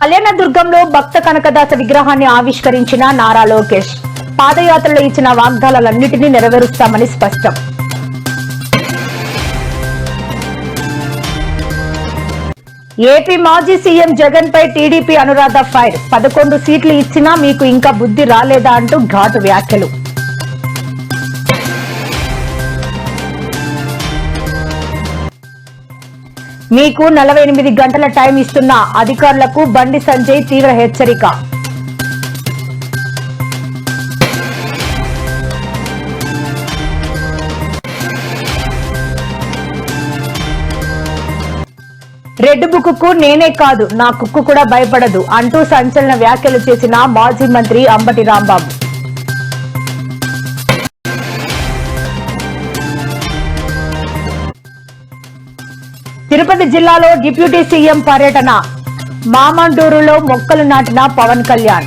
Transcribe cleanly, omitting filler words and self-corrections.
కళ్యాణదుర్గంలో భక్త కనకదాస విగ్రహాన్ని ఆవిష్కరించిన నారా లోకేష్ పాదయాత్రలో ఇచ్చిన వాగ్దానాలన్నింటినీ నెరవేరుస్తామని స్పష్టం. ఏపీ మాజీ సీఎం జగన్ పై టీడీపీ అనురాధ ఫైర్. 11 సీట్లు ఇచ్చినా మీకు ఇంకా బుద్ధి రాలేదా అంటూ ఘాటు వ్యాఖ్యలు. మీకు 48 గంటల టైం ఇస్తున్న అధికారులకు బండి సంజయ్ తీవ్ర హెచ్చరిక. రెడ్ బుక్ కు నేనే కాదు నా కుక్కు కూడా భయపడదు అంటూ సంచలన వ్యాఖ్యలు చేసిన మాజీ మంత్రి అంబటి రాంబాబు. తిరుపతి జిల్లాలో డిప్యూటీ సీఎం పర్యటన. మామండూరులో మొక్కలు నాటిన పవన్ కళ్యాణ్.